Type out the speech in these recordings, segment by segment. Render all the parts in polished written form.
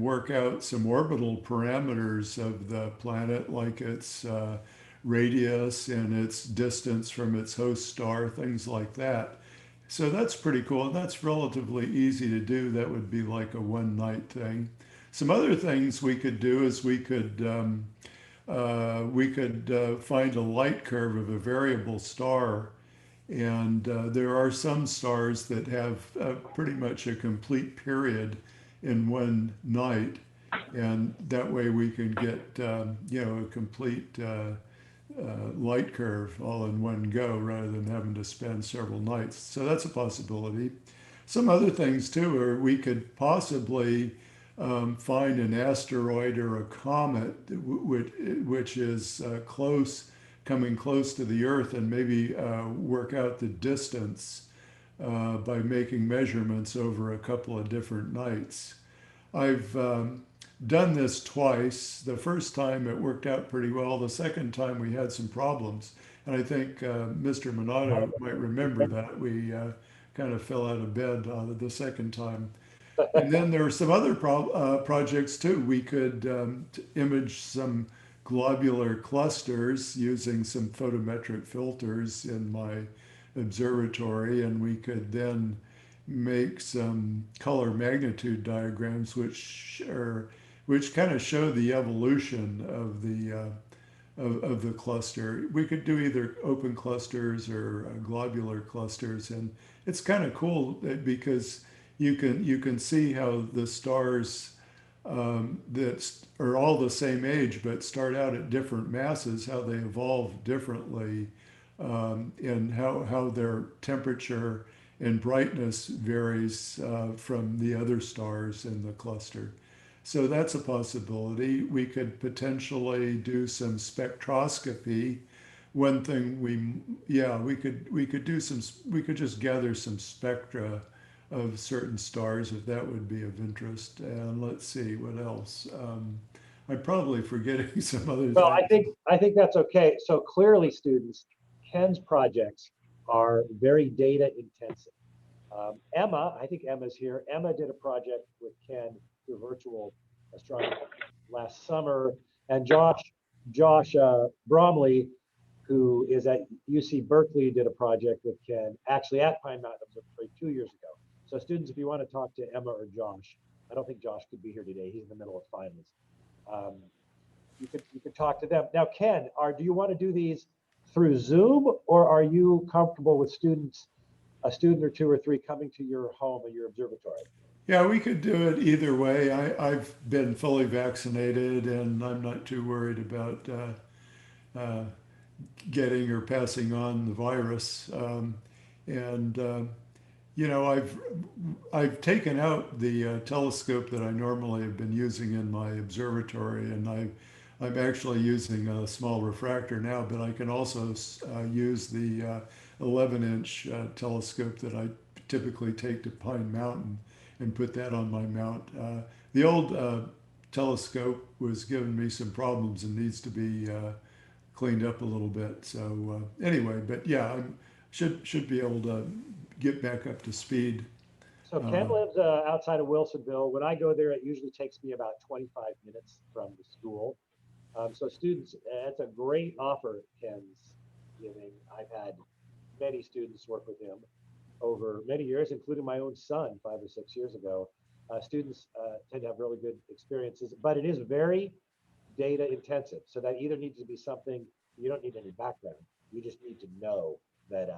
work out some orbital parameters of the planet, like its radius and its distance from its host star, things like that. So that's pretty cool. And that's relatively easy to do. That would be like a one night thing. Some other things we could do is we could find a light curve of a variable star, and there are some stars that have pretty much a complete period in one night, and that way we can get a complete light curve all in one go rather than having to spend several nights. So that's a possibility. Some other things too are we could possibly find an asteroid or a comet which is coming close to the Earth, and maybe work out the distance by making measurements over a couple of different nights. I've done this twice. The first time it worked out pretty well. The second time we had some problems. And I think Mr. Minato might remember that. We kind of fell out of bed the second time. And then there are some other projects too. We could image some globular clusters using some photometric filters in my observatory, and we could then make some color magnitude diagrams which kind of show the evolution of the cluster. We could do either open clusters or globular clusters, and it's kind of cool because you can see how the stars that are all the same age but start out at different masses, how they evolve differently, and how their temperature and brightness varies from the other stars in the cluster. So that's a possibility. We could potentially do some spectroscopy. One thing yeah, we could do some, we could just gather some spectra of certain stars if that would be of interest. And let's see what else. I'm probably forgetting some other Well, things. I think that's okay. So clearly, students, Ken's projects are very data intensive. Emma, I think Emma's here. Emma did a project with Ken through virtual astronomy last summer, and Josh Bromley, who is at UC Berkeley, did a project with Ken actually at Pine Mountain Observatory 2 years ago. So students, if you want to talk to Emma or Josh, I don't think Josh could be here today. He's in the middle of finals. Um, you could talk to them. Now, Ken, do you want to do these through Zoom, or are you comfortable with a student or two or three coming to your home or your observatory? Yeah, we could do it either way. I've been fully vaccinated, and I'm not too worried about uh, getting or passing on the virus. And I've taken out the telescope that I normally have been using in my observatory, and I'm actually using a small refractor now, but I can also use the 11-inch telescope that I typically take to Pine Mountain and put that on my mount. The old telescope was giving me some problems and needs to be cleaned up a little bit. So anyway, but yeah, I should be able to get back up to speed. So Ken Uh, lives outside of Wilsonville. When I go there, it usually takes me about 25 minutes from the school. So students, it's a great offer Ken's giving. I've had many students work with him over many years, including my own son 5 or 6 years ago. Students tend to have really good experiences, but it is very data intensive. So that either needs to be something you don't need any background. You just need to know that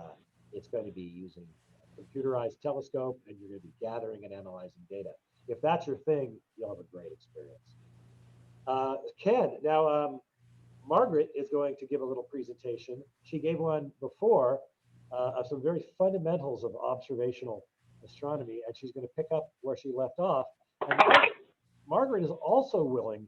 it's going to be using a computerized telescope and you're going to be gathering and analyzing data. If that's your thing, you'll have a great experience. Ken, now Margaret is going to give a little presentation. She gave one before of some very fundamentals of observational astronomy, and she's going to pick up where she left off. And Margaret is also willing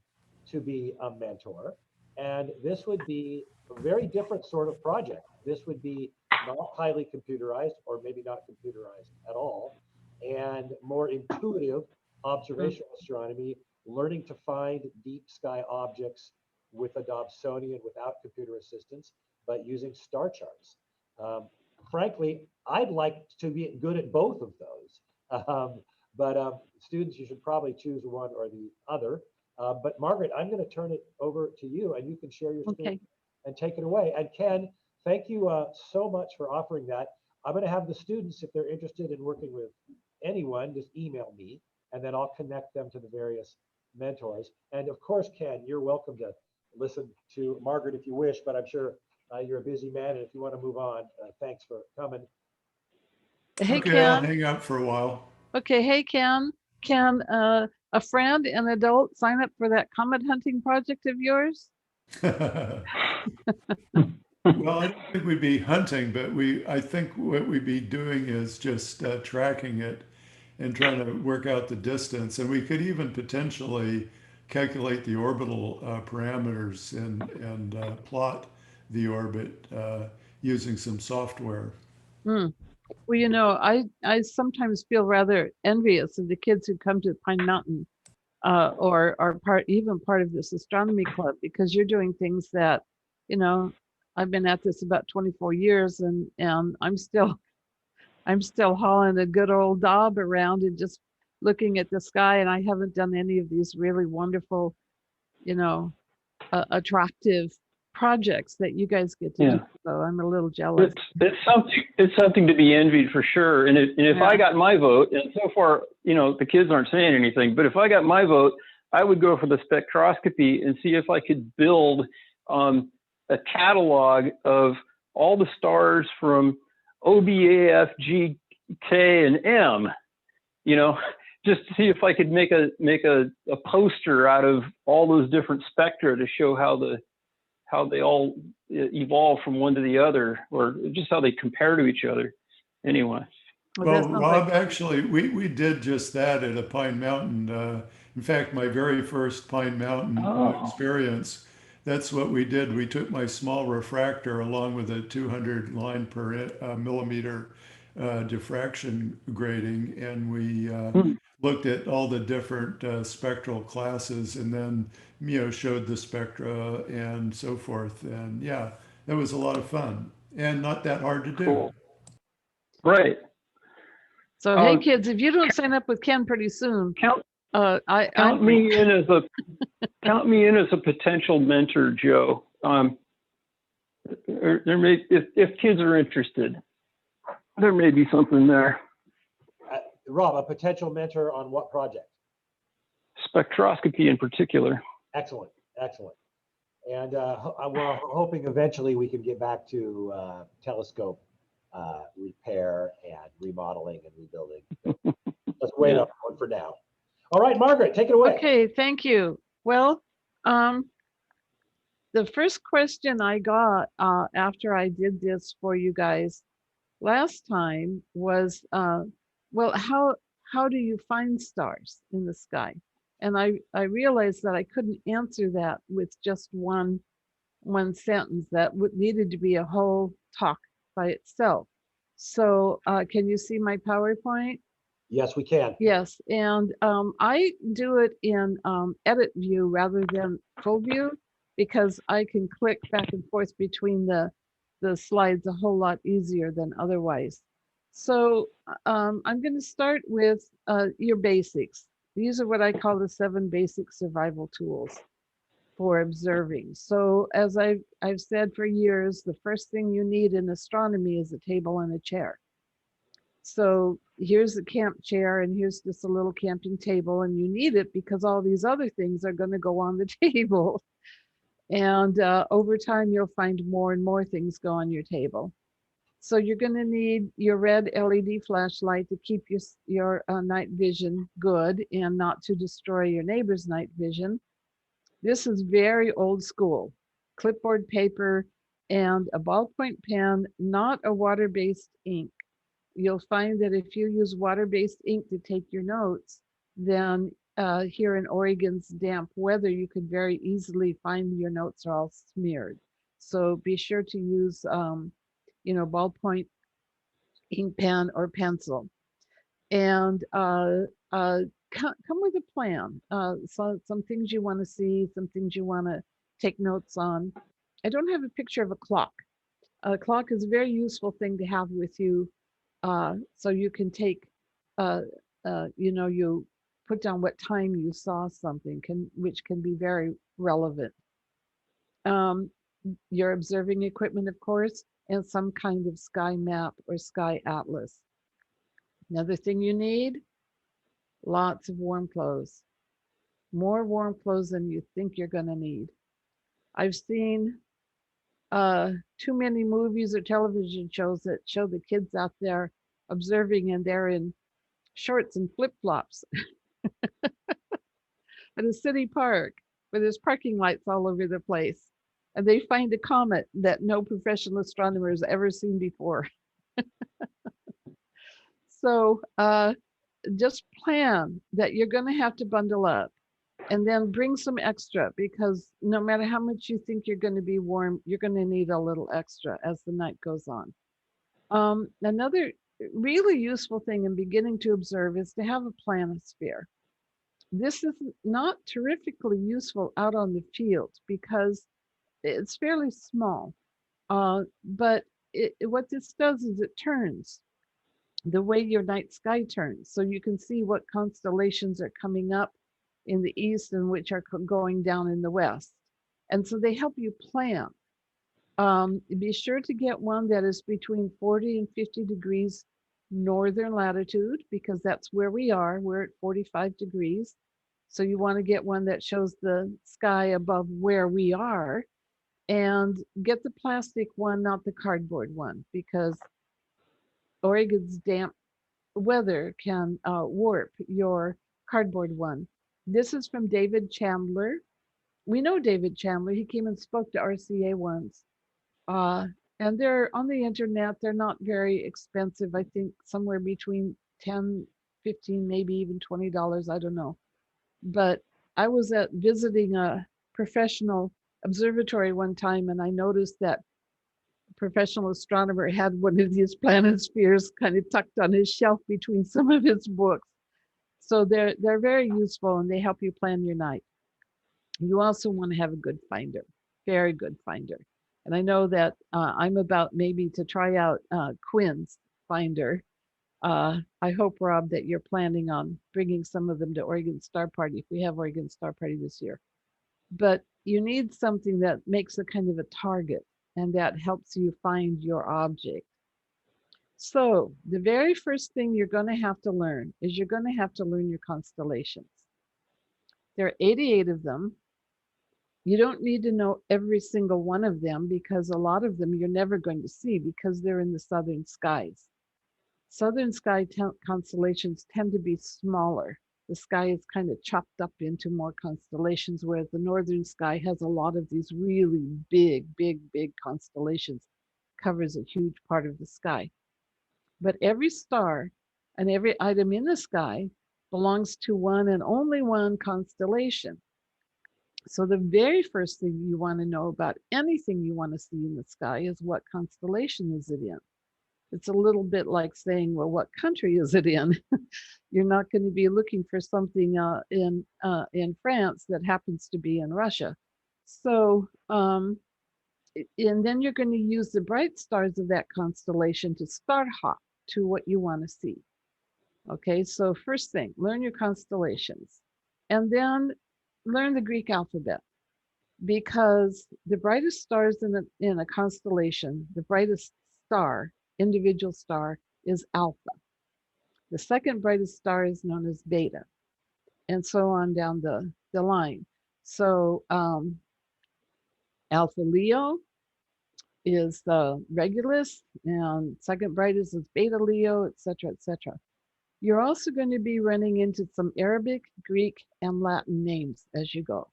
to be a mentor, and this would be a very different sort of project. This would be not highly computerized, or maybe not computerized at all, and more intuitive observational astronomy, learning to find deep sky objects with a Dobsonian without computer assistance, but using star charts. Um, Frankly, I'd like to be good at both of those. Um, But students, you should probably choose one or the other. But Margaret, I'm going to turn it over to you, and you can share your screen Okay. and take it away. And Ken, thank you so much for offering that. I'm going to have the students, if they're interested in working with anyone, just email me, and then I'll connect them to the various mentors. And of course, Ken, you're welcome to listen to Margaret if you wish, but I'm sure you're a busy man, and if you want to move on, thanks for coming. Hey, Okay, I'll Ken. hang out for a while. Okay, hey, Ken. Can a friend, an adult, sign up for that comet hunting project of yours? Well, I don't think we'd be hunting, but I think what we'd be doing is just tracking it and trying to work out the distance. And we could even potentially calculate the orbital parameters and plot the orbit using some software. Hmm. Well, you know, I sometimes feel rather envious of the kids who come to Pine Mountain or are part of this astronomy club, because you're doing things that, you know, I've been at this about 24 years, and I'm still hauling a good old Dob around and just looking at the sky, and I haven't done any of these really wonderful, you know, attractive projects that you guys get to do. So I'm a little jealous. It's something to be envied for sure. And if I Yeah. got my vote, and so far, you know, the kids aren't saying anything, but if I got my vote, I would go for the spectroscopy and see if I could build a catalog of all the stars from O, B, A, F, G, K, and M, you know, just to see if I could make a poster out of all those different spectra to show how they all evolve from one to the other, or just how they compare to each other. Anyway. Well, Rob, actually, we did just that at a Pine Mountain. In fact, my very first Pine Mountain experience, that's what we did. We took my small refractor along with a 200 line per millimeter diffraction grating, and we looked at all the different spectral classes, and then showed the spectra and so forth. And yeah, that was a lot of fun and not that hard to do. Cool. Right. So hey, kids, if you don't sign up with Ken pretty soon, count I'm me in as a potential mentor, Joe. There may, if kids are interested, there may be something there. Rob, a potential mentor on what project? Spectroscopy in particular. Excellent, excellent. And we're hoping eventually we can get back to telescope repair and remodeling and rebuilding. Let's wait on one for now. All right, Margaret, take it away. Okay, thank you. Well, the first question I got after I did this for you guys last time was, well, how do you find stars in the sky? And I realized that I couldn't answer that with just one sentence. That needed to be a whole talk by itself. So can you see my PowerPoint? Yes, we can. Yes, and I do it in edit view rather than full view, because I can click back and forth between the slides a whole lot easier than otherwise. So I'm going to start with your basics. These are what I call the 7 basic survival tools for observing. So as I've said for years, the first thing you need in astronomy is a table and a chair. So here's the camp chair, and here's just a little camping table, and you need it because all these other things are going to go on the table. And over time, you'll find more and more things go on your table. So you're going to need your red LED flashlight to keep your night vision good and not to destroy your neighbor's night vision. This is very old school. Clipboard paper and a ballpoint pen, not a water-based ink. You'll find that if you use water-based ink to take your notes, then here in Oregon's damp weather, you could very easily find your notes are all smeared. So be sure to use, ballpoint ink pen or pencil. And come with a plan. So some things you want to see, some things you want to take notes on. I don't have a picture of a clock. A clock is a very useful thing to have with you, so you can take you put down what time you saw something, which can be very relevant. Um, your observing equipment, of course, and some kind of sky map or sky atlas. Another thing you need, lots of warm clothes. More warm clothes than you think you're going to need. I've seen too many movies or television shows that show the kids out there observing, and they're in shorts and flip-flops at a city park where there's parking lights all over the place. And they find a comet that no professional astronomer has ever seen before. So just plan that you're going to have to bundle up, and then bring some extra, because no matter how much you think you're going to be warm, you're going to need a little extra as the night goes on. Another really useful thing in beginning to observe is to have a planisphere. This is not terrifically useful out on the field because it's fairly small, but what this does is it turns the way your night sky turns, so you can see what constellations are coming up in the east and which are going down in the west. And so they help you plan. Be sure to get one that is between 40 and 50 degrees northern latitude, because that's where we are. We're at 45 degrees. So you want to get one that shows the sky above where we are, and get the plastic one, not the cardboard one, because Oregon's damp weather can warp your cardboard one. This is from David Chandler. We know David Chandler. He came and spoke to RCA once. And they're on the internet. They're not very expensive. I think somewhere between 10, 15, maybe even $20. I don't know. But I was visiting a professional observatory one time, and I noticed that a professional astronomer had one of these planispheres kind of tucked on his shelf between some of his books. So they're very useful, and they help you plan your night. You also want to have a good finder, very good finder. And I know that I'm about maybe to try out Quinn's finder. I hope, Rob, that you're planning on bringing some of them to Oregon Star Party if we have Oregon Star Party this year. But you need something that makes a kind of a target and that helps you find your object. So the very first thing you're going to have to learn is you're going to have to learn your constellations. There are 88 of them. You don't need to know every single one of them, because a lot of them you're never going to see because they're in the southern skies. Southern sky constellations tend to be smaller. The sky is kind of chopped up into more constellations, whereas the northern sky has a lot of these really big constellations, covers a huge part of the sky. But every star and every item in the sky belongs to one and only one constellation. So the very first thing you want to know about anything you want to see in the sky is what constellation is it in. It's a little bit like saying, well, what country is it in? You're not going to be looking for something in France that happens to be in Russia. So, and then you're going to use the bright stars of that constellation to start hop to what you want to see. Okay, so first thing, learn your constellations, and then learn the Greek alphabet, because the brightest stars in a constellation, the brightest star, individual star, is Alpha. The second brightest star is known as Beta, and so on down the line. So Alpha Leo is the Regulus, and second brightest is Beta Leo, etc., etc. You're also going to be running into some Arabic, Greek, and Latin names as you go.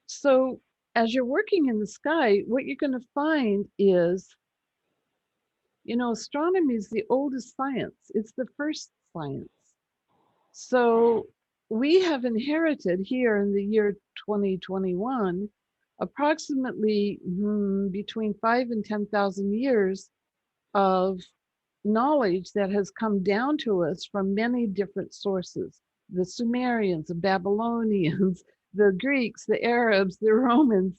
So as you're working in the sky, what you're going to find is, astronomy is the oldest science. It's the first science. So we have inherited here in the year 2021 approximately between 5 and 10,000 years of knowledge that has come down to us from many different sources. The Sumerians, the Babylonians, the Greeks, the Arabs, the Romans,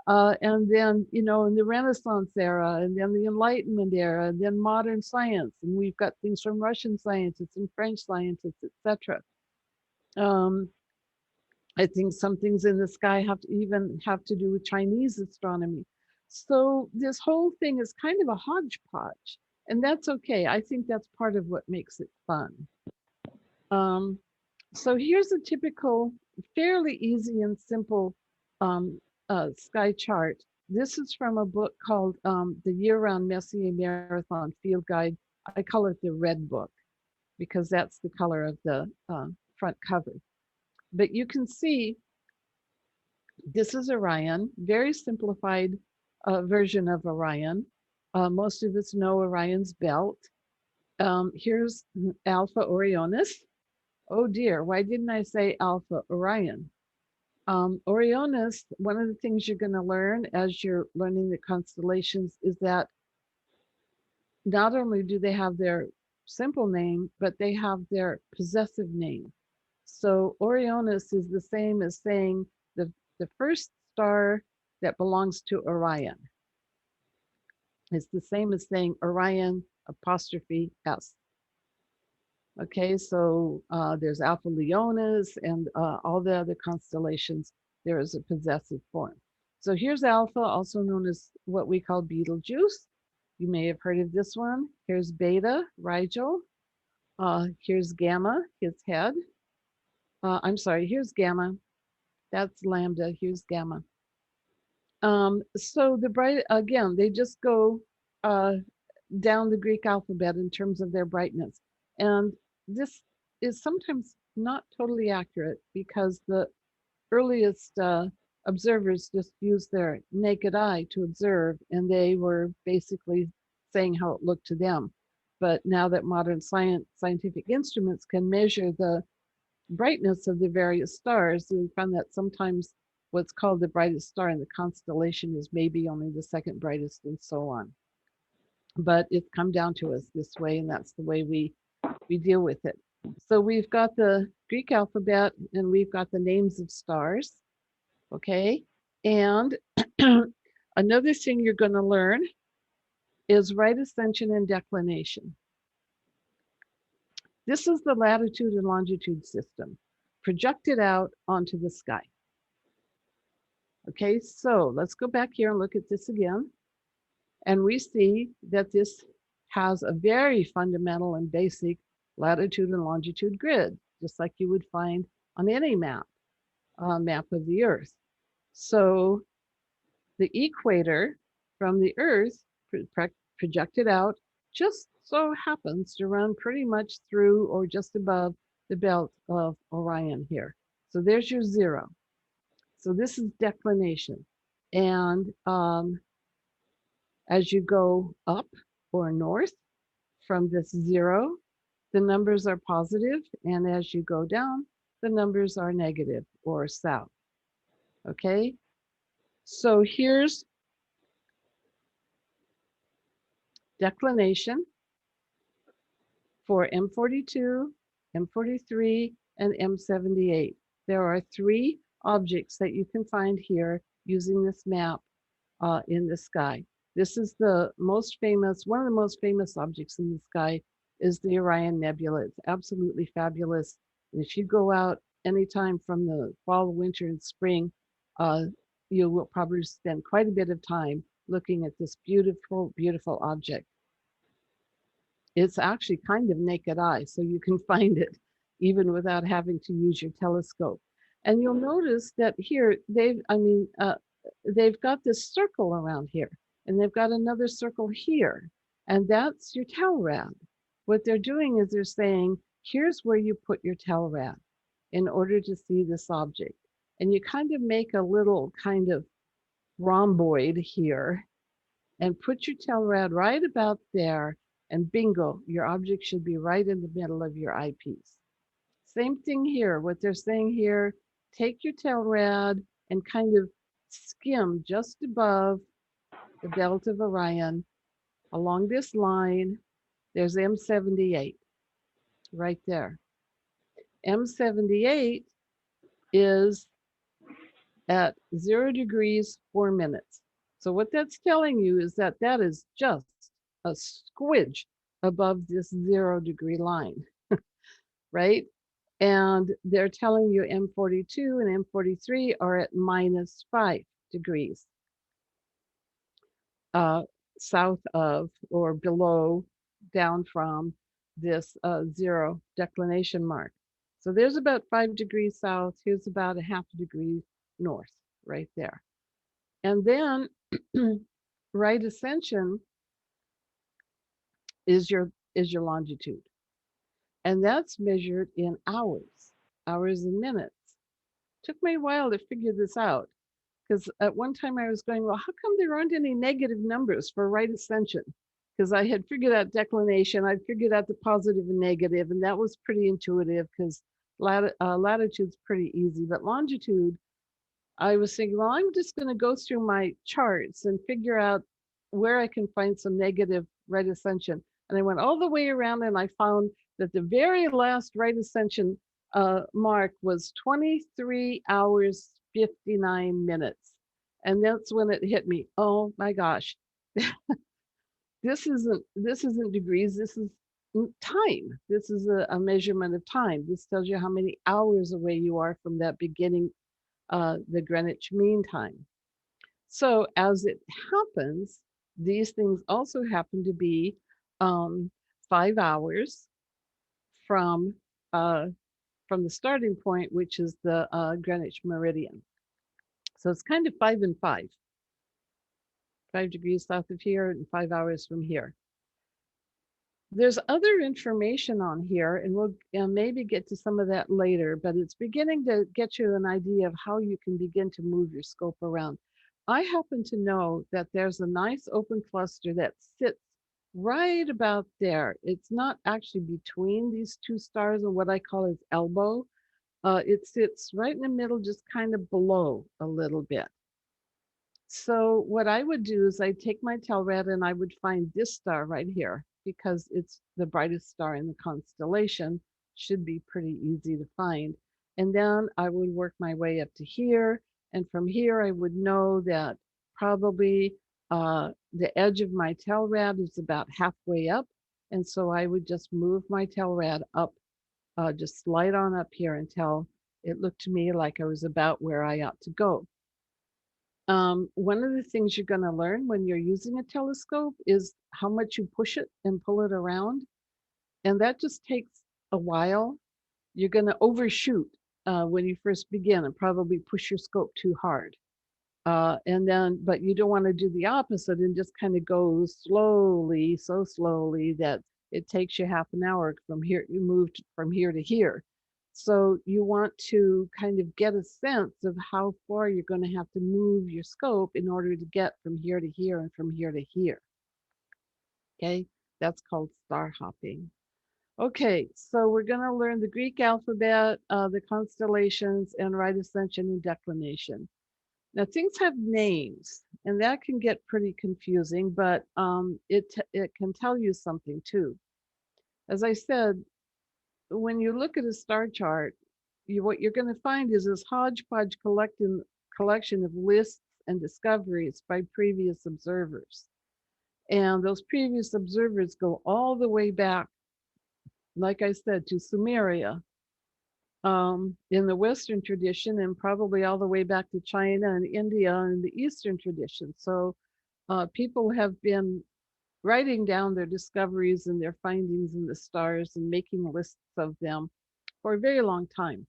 And then, you know, in the Renaissance era, and then the Enlightenment era, and then modern science. And we've got things from Russian scientists and French scientists, etc. I think some things in the sky have to do with Chinese astronomy. So this whole thing is kind of a hodgepodge, and that's okay. I think that's part of what makes it fun. So here's a typical, fairly easy and simple sky chart. This is from a book called The Year-Round Messier Marathon Field Guide. I call it the Red Book because that's the color of the front cover. But you can see this is Orion, very simplified version of Orion. Most of us know Orion's belt. Here's Alpha Orionis. Oh dear, why didn't I say Alpha Orion? Orionis, one of the things you're going to learn as you're learning the constellations is that not only do they have their simple name, but they have their possessive name. So Orionis is the same as saying the first star that belongs to Orion. It's the same as saying Orion apostrophe S. Okay, so there's Alpha Leonis and all the other constellations. There is a possessive form. So here's Alpha, also known as what we call Betelgeuse. You may have heard of this one. Here's Beta, Rigel. Here's Gamma, his head. I'm sorry, here's Gamma. That's Lambda, here's Gamma. So the bright, again, they just go down the Greek alphabet in terms of their brightness. And this is sometimes not totally accurate because the earliest observers just used their naked eye to observe, and they were basically saying how it looked to them. But now that modern scientific instruments can measure the brightness of the various stars, we found that sometimes what's called the brightest star in the constellation is maybe only the second brightest, and so on. But it's come down to us this way, and that's the way we deal with it. So we've got the Greek alphabet, and we've got the names of stars, okay? And another thing you're going to learn is right ascension and declination. This is the latitude and longitude system projected out onto the sky. Okay, so let's go back here and look at this again. And we see that this has a very fundamental and basic latitude and longitude grid, just like you would find on any map of the Earth. So the equator from the Earth projected out just so happens to run pretty much through or just above the belt of Orion here. So there's your zero. So this is declination. And as you go up or north from this zero, the numbers are positive, and as you go down, the numbers are negative or south. Okay, so here's declination for M42, M43, and M78. There are 3 objects that you can find here using this map in the sky. This is the most famous, one of the most famous objects in the sky is the Orion Nebula. It's absolutely fabulous. And if you go out anytime from the fall, winter, and spring, you will probably spend quite a bit of time looking at this beautiful, beautiful object. It's actually kind of naked eye, so you can find it even without having to use your telescope. And you'll notice that here they've got this circle around here, and they've got another circle here, and that's your Telrad. What they're doing is they're saying, here's where you put your Telrad in order to see this object. And you kind of make a little kind of rhomboid here and put your Telrad right about there, and bingo, your object should be right in the middle of your eyepiece. Same thing here. What they're saying here, take your Telrad and kind of skim just above the belt of Orion along this line. There's M78 right there. M78 is at 0 degrees 4 minutes. So what that's telling you is that that is just a squidge above this 0 degree line, right? And they're telling you M42 and M43 are at -5 degrees south of or below, down from this 0 declination mark. So there's about 5 degrees south. Here's about a half a degree north right there. And then right ascension is your longitude. And that's measured in hours and minutes. Took me a while to figure this out, because at one time I was going, well, how come there aren't any negative numbers for right ascension? Because I had figured out declination, I'd figured out the positive and negative, and that was pretty intuitive because latitude's pretty easy. But longitude, I was thinking, well, I'm just going to go through my charts and figure out where I can find some negative right ascension. And I went all the way around and I found that the very last right ascension mark was 23 hours, 59 minutes. And that's when it hit me. Oh my gosh. this isn't degrees, this is time. This is a measurement of time. This tells you how many hours away you are from that beginning, the Greenwich Mean Time. So as it happens, these things also happen to be 5 hours from the starting point, which is the Greenwich Meridian. So it's kind of 5 and 5. 5 degrees south of here and 5 hours from here. There's other information on here, and we'll maybe get to some of that later, but it's beginning to get you an idea of how you can begin to move your scope around. I happen to know that there's a nice open cluster that sits right about there. It's not actually between these two stars or what I call its elbow. It sits right in the middle, just kind of below a little bit. So what I would do is I'd take my Telrad and I would find this star right here because it's the brightest star in the constellation. Should be pretty easy to find. And then I would work my way up to here. And from here, I would know that probably the edge of my Telrad is about halfway up. And so I would just move my Telrad up, just slide on up here until it looked to me like I was about where I ought to go. One of the things you're going to learn when you're using a telescope is how much you push it and pull it around. And that just takes a while. You're going to overshoot when you first begin and probably push your scope too hard. But you don't want to do the opposite and just kind of go slowly, so slowly that it takes you half an hour from here. You moved from here to here. So you want to kind of get a sense of how far you're going to have to move your scope in order to get from here to here and from here to here. Okay, that's called star hopping. Okay, so we're going to learn the Greek alphabet, the constellations, and right ascension and declination. Now things have names, and that can get pretty confusing, but it can tell you something too. As I said, when you look at a star chart, what you're going to find is this hodgepodge collection of lists and discoveries by previous observers. And those previous observers go all the way back, like I said, to Sumeria in the Western tradition, and probably all the way back to China and India in the Eastern tradition. So people have been writing down their discoveries and their findings in the stars and making lists of them for a very long time.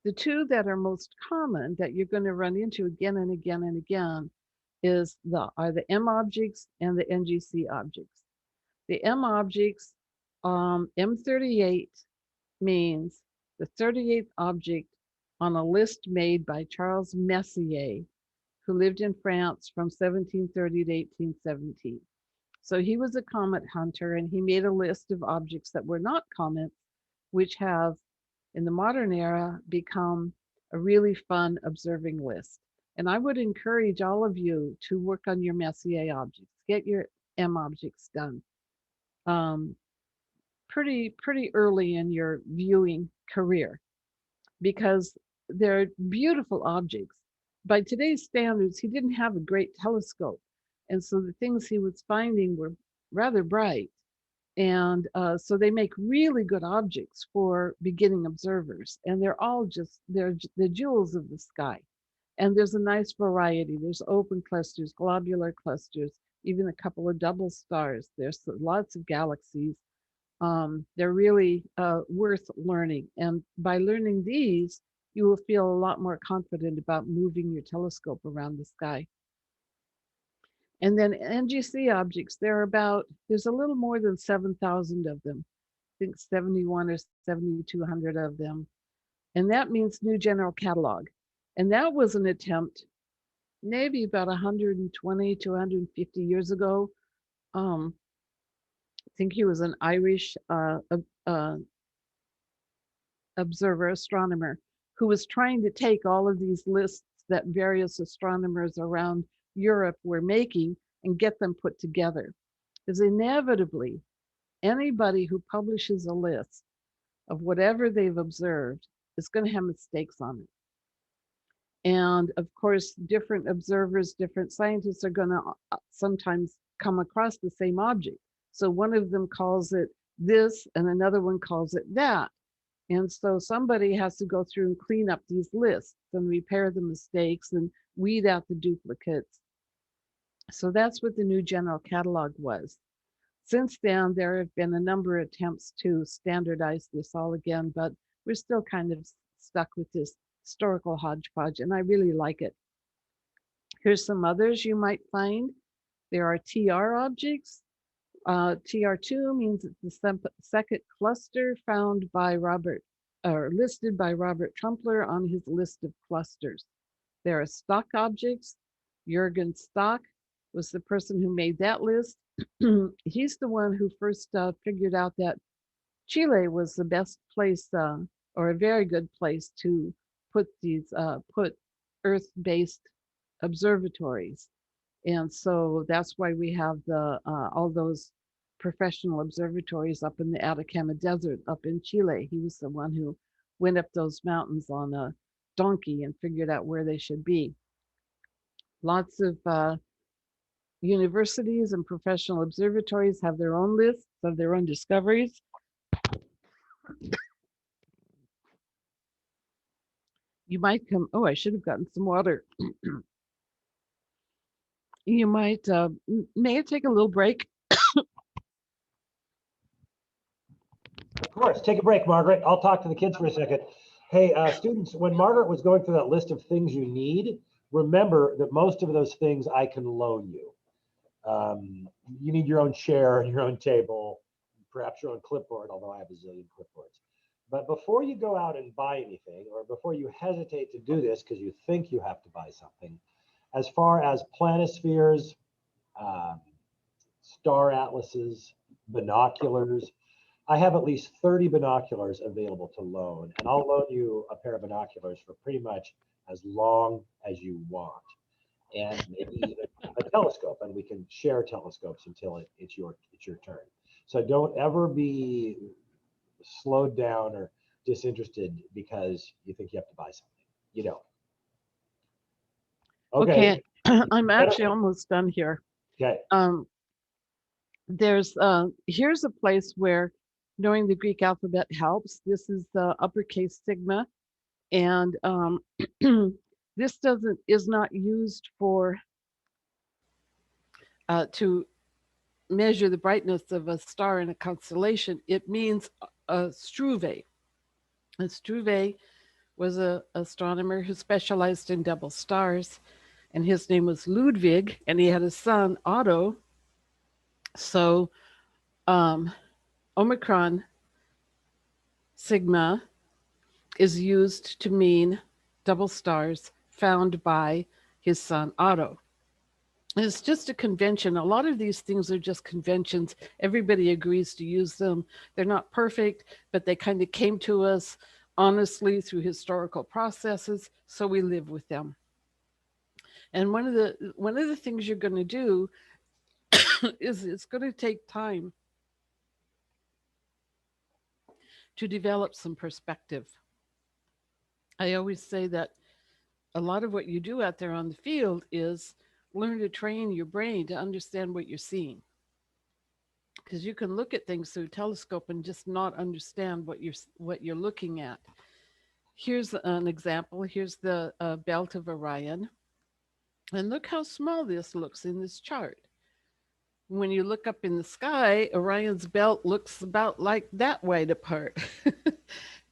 The two that are most common that you're going to run into again and again and again are the M objects and the NGC objects. The M objects, M38 means the 38th object on a list made by Charles Messier, who lived in France from 1730 to 1817. So he was a comet hunter, and he made a list of objects that were not comets, which have, in the modern era, become a really fun observing list. And I would encourage all of you to work on your Messier objects. Get your M objects done pretty early in your viewing career, because they're beautiful objects. By today's standards, he didn't have a great telescope. And so the things he was finding were rather bright. And so they make really good objects for beginning observers. And they're all just, they're the jewels of the sky. And there's a nice variety. There's open clusters, globular clusters, even a couple of double stars. There's lots of galaxies. They're really worth learning. And by learning these, you will feel a lot more confident about moving your telescope around the sky. And then NGC objects, there's a little more than 7,000 of them. I think 71 or 7,200 of them. And that means New General Catalog. And that was an attempt maybe about 120 to 150 years ago. I think he was an Irish observer, astronomer, who was trying to take all of these lists that various astronomers around Europe were making and get them put together. Because inevitably, anybody who publishes a list of whatever they've observed is going to have mistakes on it. And of course, different observers, different scientists are going to sometimes come across the same object. So one of them calls it this and another one calls it that. And so somebody has to go through and clean up these lists and repair the mistakes and weed out the duplicates. So that's what the New General Catalog was. Since then, there have been a number of attempts to standardize this all again, but we're still kind of stuck with this historical hodgepodge, and I really like it. Here's some others you might find. There are TR objects. TR2 means it's the second cluster found by listed by Robert Trumpler on his list of clusters. There are stock objects. Jürgen Stock was the person who made that list. He's the one who first figured out that Chile was the best place or a very good place to put Earth-based observatories. And so that's why we have all those professional observatories up in the Atacama Desert up in Chile. He was the one who went up those mountains on a donkey and figured out where they should be. Lots of universities and professional observatories have their own lists of their own discoveries. You might come, oh, I should have gotten some water. You might, may I take a little break? Of course, take a break, Margaret. I'll talk to the kids for a second. Hey, students, when Margaret was going through that list of things you need, remember that most of those things I can loan you. You need your own chair and your own table, perhaps your own clipboard, although I have a zillion clipboards. But before you go out and buy anything, or before you hesitate to do this because you think you have to buy something, as far as planispheres, star atlases, binoculars, I have at least 30 binoculars available to loan, and I'll loan you a pair of binoculars for pretty much as long as you want, and maybe even a telescope, and we can share telescopes until it's your turn. So don't ever be slowed down or disinterested because you think you have to buy something. You don't. Okay. I'm actually almost done here. Okay. Here's a place where knowing the Greek alphabet helps. This is the uppercase sigma, and this is not used for to measure the brightness of a star in a constellation. It means a Struve. And Struve was an astronomer who specialized in double stars, and his name was Ludwig, and he had a son, Otto. So Omicron sigma is used to mean double stars found by his son, Otto. It's just a convention. A lot of these things are just conventions. Everybody agrees to use them. They're not perfect, but they kind of came to us honestly through historical processes, so we live with them. And one of the things you're going to do is it's going to take time to develop some perspective. I always say that a lot of what you do out there on the field is learn to train your brain to understand what you're seeing, because you can look at things through a telescope and just not understand what you're looking at. Here's an example. Here's the belt of Orion, and look how small this looks in this chart. When you look up in the sky, Orion's belt looks about like that wide apart.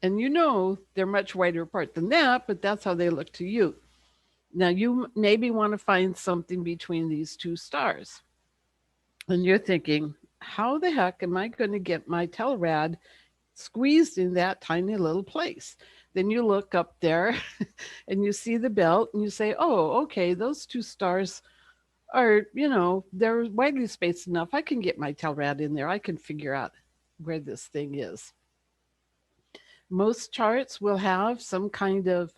And you know they're much wider apart than that, but that's how they look to you. Now, you maybe want to find something between these two stars. And you're thinking, how the heck am I going to get my Telrad squeezed in that tiny little place? Then you look up there and you see the belt and you say, oh, okay, those two stars are, they're widely spaced enough. I can get my Telrad in there. I can figure out where this thing is. Most charts will have some kind of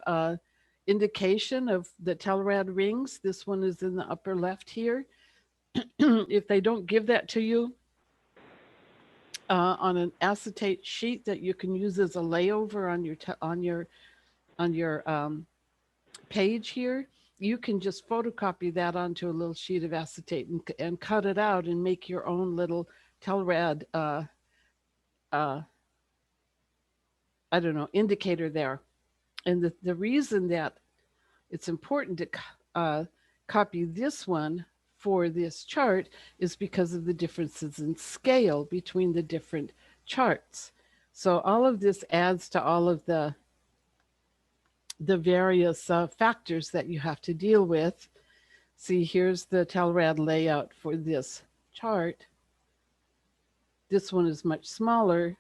indication of the Telrad rings. This one is in the upper left here. If they don't give that to you on an acetate sheet that you can use as a layover on your page here, you can just photocopy that onto a little sheet of acetate and cut it out and make your own little Telrad I don't know, indicator there. And the reason that it's important to copy this one for this chart is because of the differences in scale between the different charts. So all of this adds to all of the various factors that you have to deal with. See, here's the Telrad layout for this chart. This one is much smaller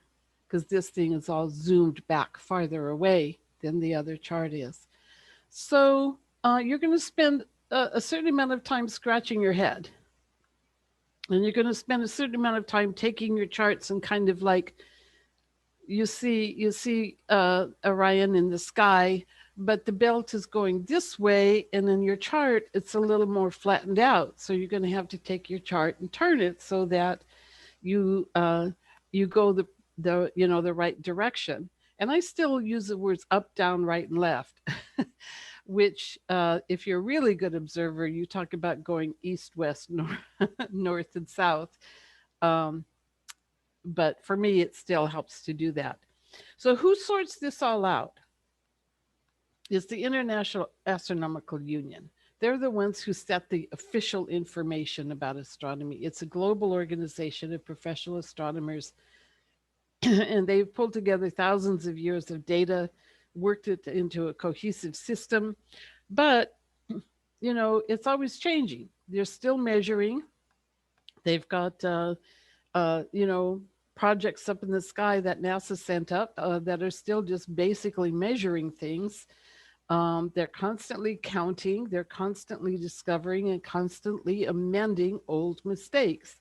because this thing is all zoomed back farther away than the other chart is. So you're going to spend a certain amount of time scratching your head. And you're going to spend a certain amount of time taking your charts and kind of like, you see Orion in the sky, but the belt is going this way, and in your chart, it's a little more flattened out. So you're going to have to take your chart and turn it so that you go the right direction. And I still use the words up, down, right, and left, which if you're a really good observer, you talk about going east, west, north, and south. But for me, it still helps to do that. So who sorts this all out? Is the International Astronomical Union. They're the ones who set the official information about astronomy. It's a global organization of professional astronomers, and they've pulled together thousands of years of data, worked it into a cohesive system. But, it's always changing. They're still measuring. They've got, projects up in the sky that NASA sent up that are still just basically measuring things. They're constantly counting, they're constantly discovering and constantly amending old mistakes.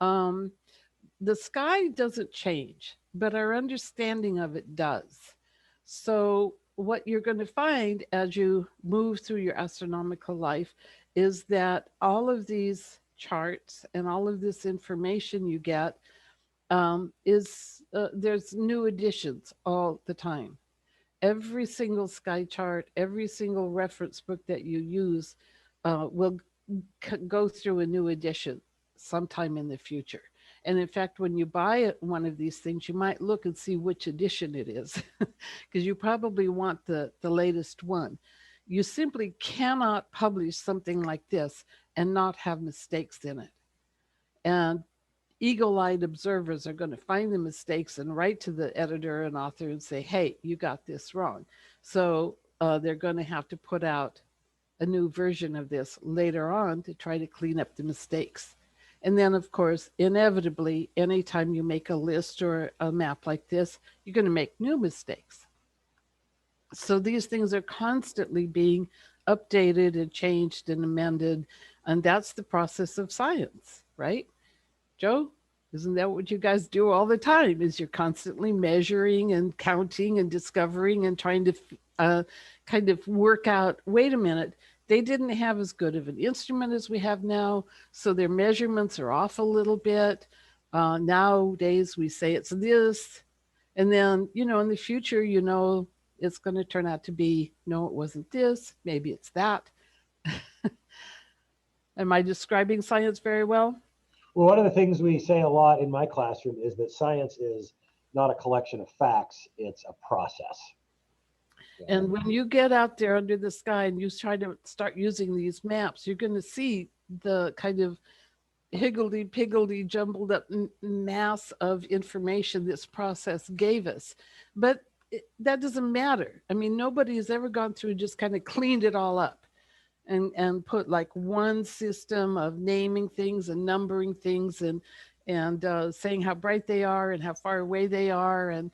The sky doesn't change, but our understanding of it does. So, what you're going to find as you move through your astronomical life is that all of these charts and all of this information you get there's new additions all the time. Every single sky chart, every single reference book that you use will go through a new edition sometime in the future. And in fact, when you buy one of these things, you might look and see which edition it is, because you probably want the latest one. You simply cannot publish something like this and not have mistakes in it. And eagle-eyed observers are going to find the mistakes and write to the editor and author and say, hey, you got this wrong. So they're going to have to put out a new version of this later on to try to clean up the mistakes. And then, of course, inevitably, anytime you make a list or a map like this, you're going to make new mistakes. So these things are constantly being updated and changed and amended. And that's the process of science, right? Joe, isn't that what you guys do all the time? Is you're constantly measuring and counting and discovering and trying to kind of work out, wait a minute, they didn't have as good of an instrument as we have now, so their measurements are off a little bit. Nowadays we say it's this, and then, in the future, it's going to turn out to be, no, it wasn't this, maybe it's that. Am I describing science very well? Well, one of the things we say a lot in my classroom is that science is not a collection of facts, it's a process. And when you get out there under the sky and you try to start using these maps, you're going to see the kind of higgledy-piggledy jumbled up mass of information this process gave us. But that doesn't matter. I mean, nobody has ever gone through and just kind of cleaned it all up and put like one system of naming things and numbering things and saying how bright they are and how far away they are and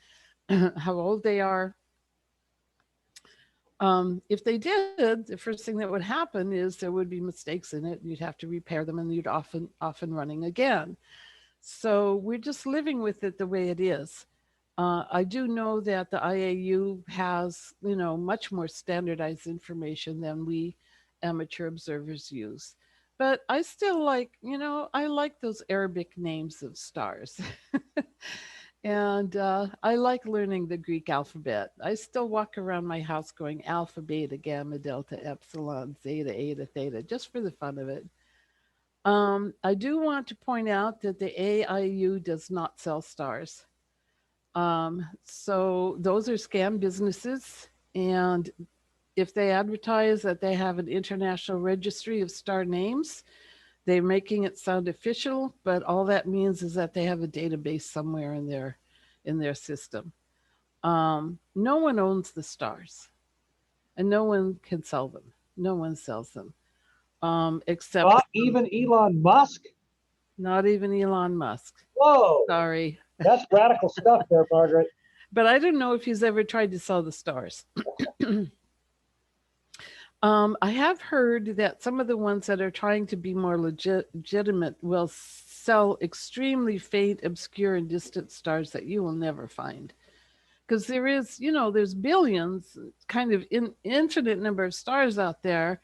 how old they are. If they did, the first thing that would happen is there would be mistakes in it. You'd have to repair them, and you'd off and running again. So we're just living with it the way it is. I do know that the IAU has, much more standardized information than we amateur observers use. But I still like, I like those Arabic names of stars. And I like learning the Greek alphabet. I still walk around my house going alpha, beta, gamma, delta, epsilon, zeta, eta, theta, just for the fun of it. I do want to point out that the AIU does not sell stars. So those are scam businesses. And if they advertise that they have an international registry of star names, they're making it sound official, but all that means is that they have a database somewhere in their system. No one owns the stars, and no one can sell them. No one sells them, except not even Elon Musk. Not even Elon Musk. Whoa! Sorry, that's radical stuff, there, Margaret. But I don't know if he's ever tried to sell the stars. I have heard that some of the ones that are trying to be more legitimate will sell extremely faint, obscure, and distant stars that you will never find. Because there is, there's billions, kind of infinite number of stars out there.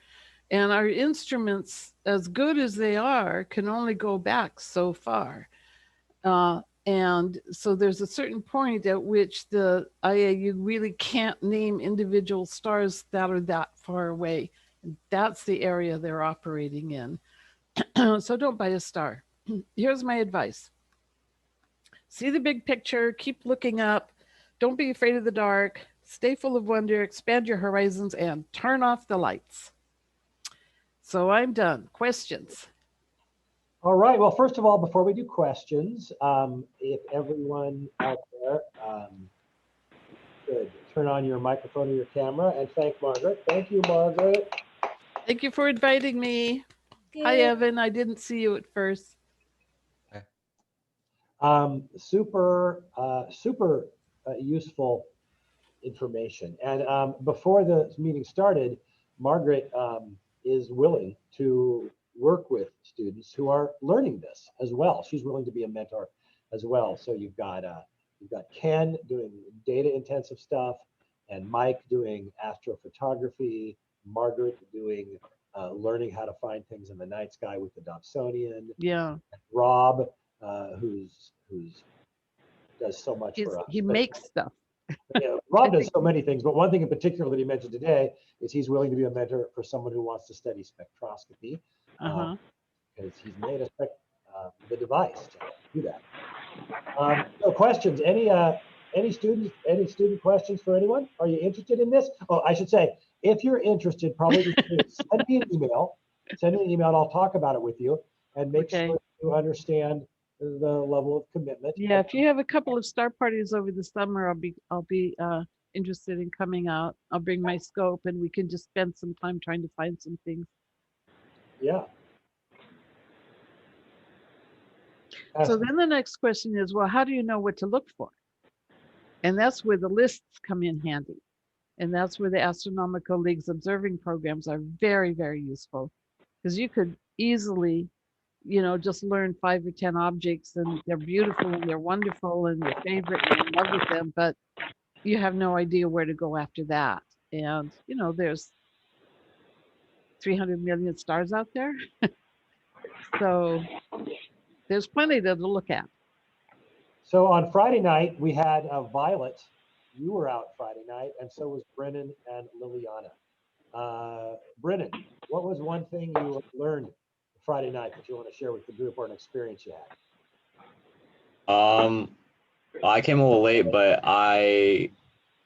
And our instruments, as good as they are, can only go back so far. And so there's a certain point at which the IAU really can't name individual stars that are that far away. And that's the area they're operating in. So don't buy a star. Here's my advice. See the big picture, keep looking up, don't be afraid of the dark, stay full of wonder, expand your horizons, and turn off the lights. So I'm done. Questions? All right. Well, first of all, before we do questions, if everyone out there could turn on your microphone or your camera and thank Margaret. Thank you, Margaret. Thank you for inviting me. Hi, Evan. I didn't see you at first. Super useful information. And before the meeting started, Margaret is willing to work with students who are learning this as well. She's willing to be a mentor as well. So you've got Ken doing data intensive stuff, and Mike doing astrophotography, Margaret doing learning how to find things in the night sky with the Dobsonian. Yeah. Rob, who's does so much for us. He makes stuff. Yeah, Rob does so many things, but one thing in particular that he mentioned today is he's willing to be a mentor for someone who wants to study spectroscopy. Because he's made the device to do that. So questions? Any student questions for anyone? Are you interested in this? Oh, I should say, if you're interested, probably send me an email. Send me an email, and I'll talk about it with you and make sure you understand the level of commitment. Yeah, if you have a couple of star parties over the summer, I'll be interested in coming out. I'll bring my scope, and we can just spend some time trying to find some things. Yeah. So then the next question is, well, how do you know what to look for? And that's where the lists come in handy. And that's where the Astronomical League's observing programs are very, very useful. Because you could easily, just learn 5 or 10 objects, and they're beautiful and they're wonderful and your favorite and you're in love with them, but you have no idea where to go after that. And, there's 300 million stars out there. So there's plenty to look at. So on Friday night, we had Violet you were out Friday night, and so was Brennan and Liliana. Brennan, what was one thing you learned Friday night that you want to share with the group, or an experience you had? I came a little late, but I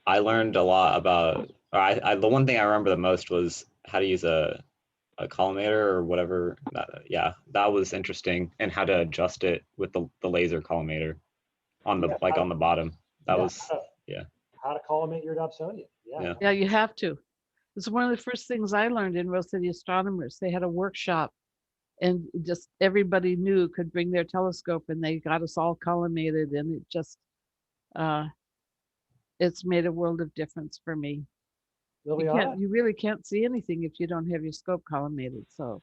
learned a lot about, the one thing I remember the most was how to use a collimator or whatever. Yeah, that was interesting, and how to adjust it with the laser collimator on the on the bottom. That was how to collimate your Dobsonian. Yeah, you have to. It's one of the first things I learned in Rose City Astronomers. They had a workshop, and just everybody knew could bring their telescope, and they got us all collimated, and it just it's made a world of difference for me. You really can't see anything if you don't have your scope collimated. So,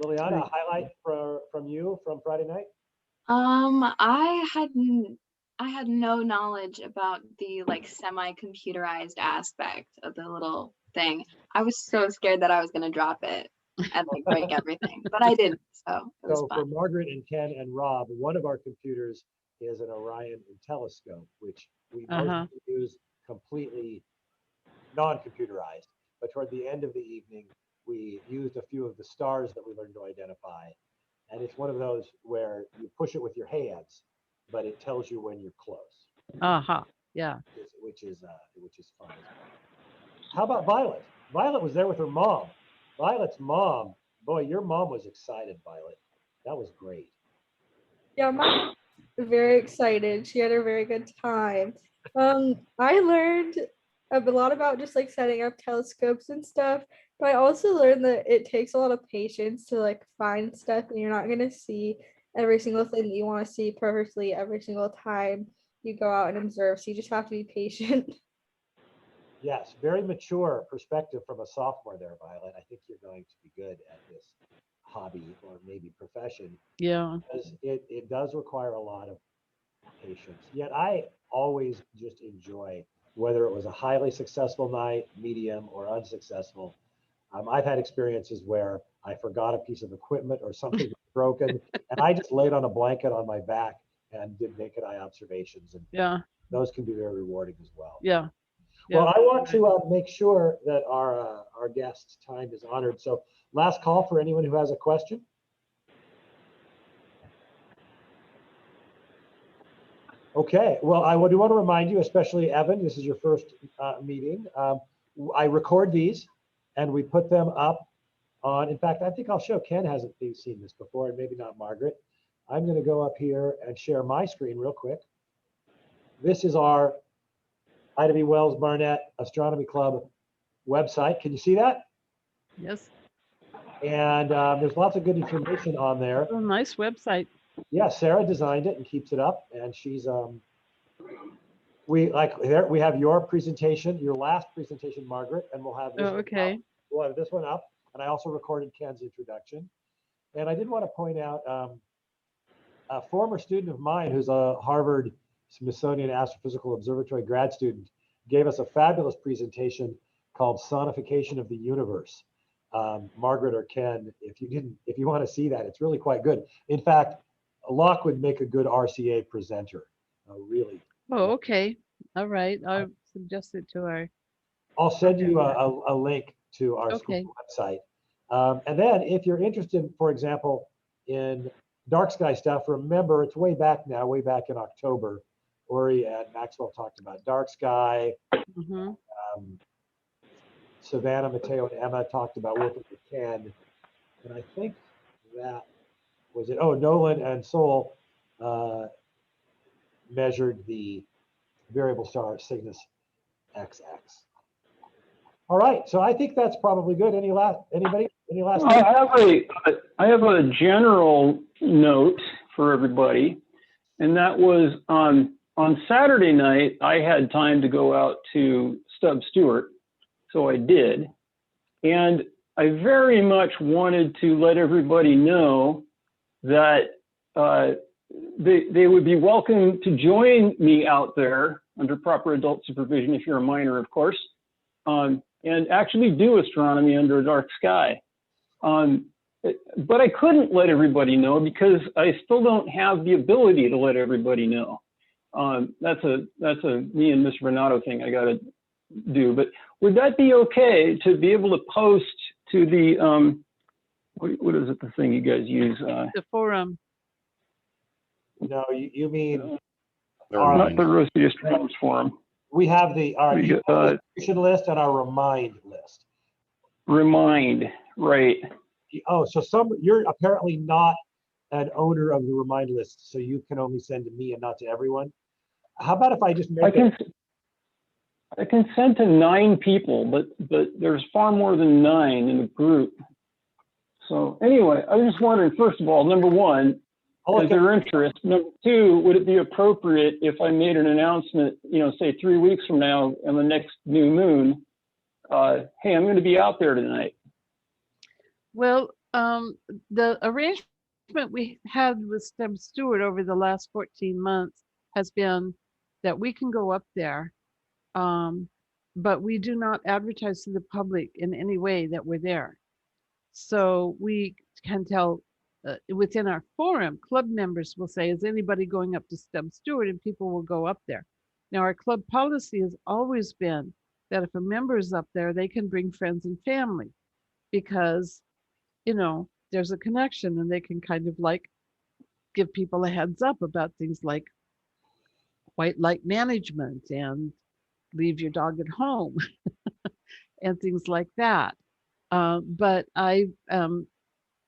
Liliana, a highlight from you from Friday night? I had no knowledge about the like semi-computerized aspect of the little thing. I was so scared that I was gonna drop it and like break everything, but I didn't. So it was fun. For Margaret and Ken and Rob, one of our computers is an Orion telescope, which we mostly use completely non-computerized. But toward the end of the evening, we used a few of the stars that we learned to identify. And it's one of those where you push it with your hands, but it tells you when you're close. Yeah. Which is fun. How about Violet? Violet was there with her mom. Violet's mom. Boy, your mom was excited, Violet. That was great. Yeah, my mom was very excited. She had a very good time. I learned a lot about just like setting up telescopes and stuff, but I also learned that it takes a lot of patience to like find stuff, and you're not gonna see every single thing that you want to see perfectly every single time you go out and observe. So you just have to be patient. Yes, very mature perspective from a sophomore there, Violet. I think you're going to be good at this hobby or maybe profession. Yeah. Because it does require a lot of patience. Yet I always just enjoy, whether it was a highly successful night, medium, or unsuccessful. I've had experiences where I forgot a piece of equipment or something was broken, and I just laid on a blanket on my back and did naked eye observations. And those can be very rewarding as well. Yeah. Well, I want to make sure that our guest's time is honored. So last call for anyone who has a question. Okay, well, I do want to remind you, especially Evan, this is your first meeting. I record these and we put them up on, in fact, I think I'll show, Ken hasn't seen this before, and maybe not Margaret. I'm going to go up here and share my screen real quick. This is our Ida B. Wells Barnett Astronomy Club website. Can you see that? Yes. And there's lots of good information on there. Oh, nice website. Yeah, Sarah designed it and keeps it up, and she's we have your presentation, your last presentation, Margaret, and we'll have this one up. We'll have this one up, and I also recorded Ken's introduction. And I did want to point out a former student of mine who's a Harvard Smithsonian Astrophysical Observatory grad student gave us a fabulous presentation called Sonification of the Universe. Margaret or Ken, if you want to see that, it's really quite good. In fact, Locke would make a good RCA presenter, really. Oh, okay. All right. I'll suggest it to our. I'll send you a link to our school website. And then if you're interested, for example, in dark sky stuff, remember it's way back now, way back in October, Ori and Maxwell talked about dark sky. Savannah, Mateo, and Emma talked about working with Ken. And I think that was it. Oh, Nolan and Sol measured the variable star Cygnus XX. All right, so I think that's probably good. Anybody? Any last? I have a general note for everybody, and that was on Saturday night. I had time to go out to Stubb Stewart, so I did, and I very much wanted to let everybody know that they would be welcome to join me out there under proper adult supervision, if you're a minor, of course, and actually do astronomy under a dark sky. But I couldn't let everybody know because I still don't have the ability to let everybody know. That's a me and Mr. Renato thing I got to do. But would that be okay to be able to post to the what is it, the thing you guys use? The forum. No, you mean Not the Rosie Astronomers Forum. we have our We got, distribution list and our remind list. Remind, right? Oh, so you're apparently not an owner of the remind list, so you can only send to me and not to everyone. How about if I just make I can send to 9 people, but there's far more than 9 in the group. So anyway, I was just wondering, first of all, number one, is there interest? Number two, would it be appropriate if I made an announcement, say 3 weeks from now on the next new moon, hey, I'm going to be out there tonight? Well, the arrangement we had with STEM Stewart over the last 14 months has been that we can go up there, but we do not advertise to the public in any way that we're there. So we can tell within our forum, club members will say, is anybody going up to STEM Stewart? And people will go up there. Now, our club policy has always been that if a member is up there, they can bring friends and family because, there's a connection and they can kind of like give people a heads up about things like white light management and leave your dog at home and things like that. But I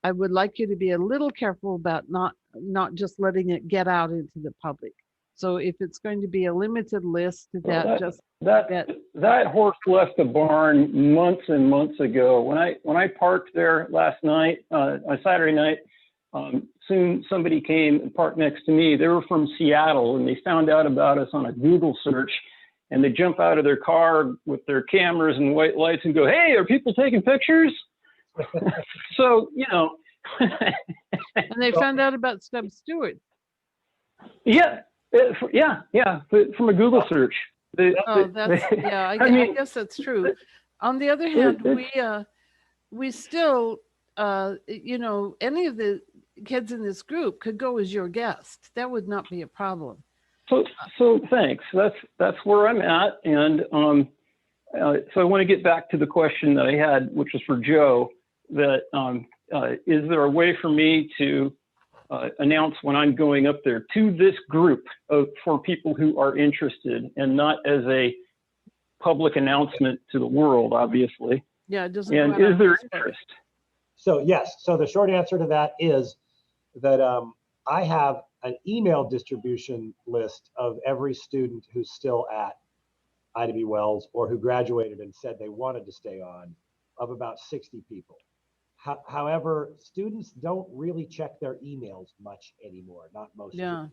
would like you to be a little careful about not just letting it get out into the public. So if it's going to be a limited list, that horse left the barn months and months ago. When I parked there last night, on Saturday night, soon somebody came and parked next to me. They were from Seattle and they found out about us on a Google search. And they jump out of their car with their cameras and white lights and go, "Hey, are people taking pictures?" So, and they found out about STEM Stewart. Yeah, from a Google search. I guess that's true. On the other hand, we still, any of the kids in this group could go as your guest. That would not be a problem. So thanks. That's where I'm at, and so I want to get back to the question that I had, which was for Joe. That is there a way for me to announce when I'm going up there to this group for people who are interested, and not as a public announcement to the world, obviously. Yeah, it doesn't. And is there interest? So yes. So the short answer to that is that I have an email distribution list of every student who's still at Ida B. Wells or who graduated and said they wanted to stay on, of about 60 people. However, students don't really check their emails much anymore, not most. Yeah.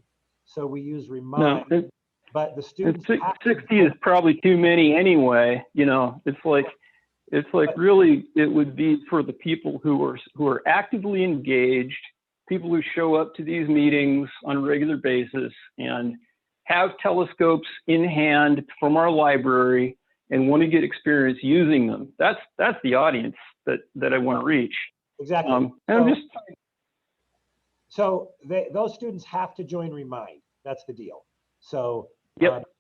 So we use Remind, but the students 60 is probably too many anyway. It's like really it would be for the people who are actively engaged, people who show up to these meetings on a regular basis and have telescopes in hand from our library and want to get experience using them. That's the audience that I want to reach. Exactly. So those students have to join Remind. That's the deal. So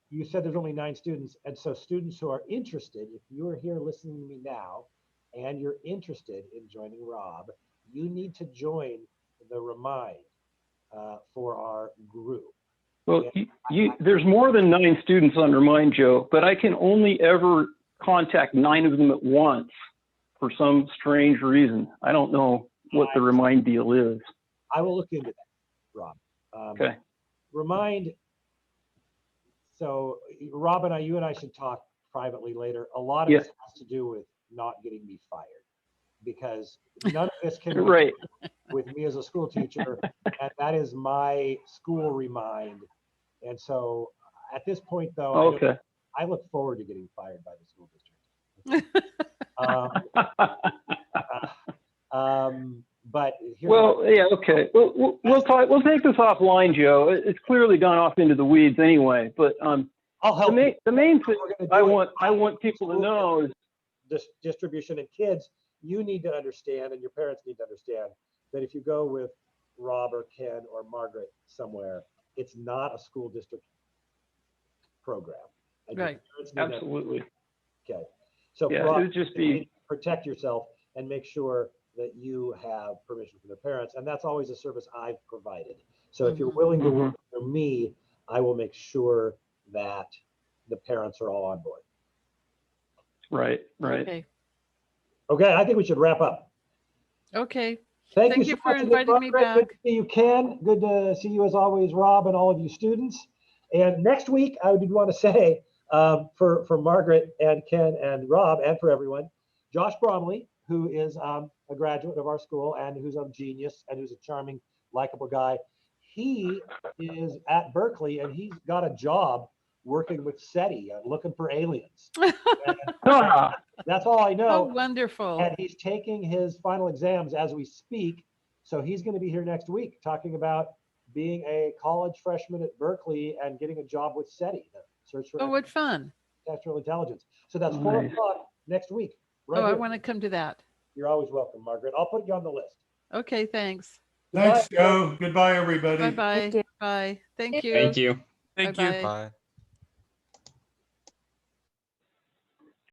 you said there's only 9 students. And so students who are interested, if you are here listening to me now and you're interested in joining Rob, you need to join the Remind for our group. Well, there's more than 9 students on Remind, Joe, but I can only ever contact 9 of them at once for some strange reason. I don't know what the Remind deal is. I will look into that, Rob. Okay. Remind. So Rob and you and I should talk privately later. A lot of this has to do with not getting me fired, because none of this can right. with me as a school teacher, and that is my school Remind. And so at this point, though, I look forward to getting fired by the school district. But okay. We'll talk. We'll take this offline, Joe. It's clearly gone off into the weeds anyway. But I'll help. The main thing I want people to know is this distribution. And kids, you need to understand, and your parents need to understand, that if you go with Rob or Ken or Margaret somewhere, it's not a school district program. And your Right. parents need that. Absolutely. Okay. So Yeah, Rob, it would just be, protect yourself and make sure that you have permission from their parents. And that's always a service I've provided. So if you're Mhm. willing to work for me, I will make sure that the parents are all on board. right. Okay. Okay, I think we should wrap up. Okay. Thank Thank you you so for much, inviting me Margaret. Good back. to see you, Ken. Good to see you as always, Rob, and all of you students. And next week, I did want to say for Margaret and Ken and Rob and for everyone, Josh Bromley, who is a graduate of our school and who's a genius and who's a charming, likable guy. He is at Berkeley and he's got a job working with SETI, looking for aliens. And that's all I Oh, know. wonderful. And he's taking his final exams as we speak. So he's going to be here next week talking about being a college freshman at Berkeley and getting a job with SETI, the Search for Oh, what fun. Extraterrestrial Intelligence. So that's Oh, 4 nice. o'clock next week. Right Oh, I here. want to come to that. You're always welcome, Margaret. I'll put you on the list. Okay, thanks. Thanks, Goodbye. Joe. Goodbye, everybody. Bye-bye. you. Bye. Thank you. Thank you. Thank you. Bye-bye. Bye.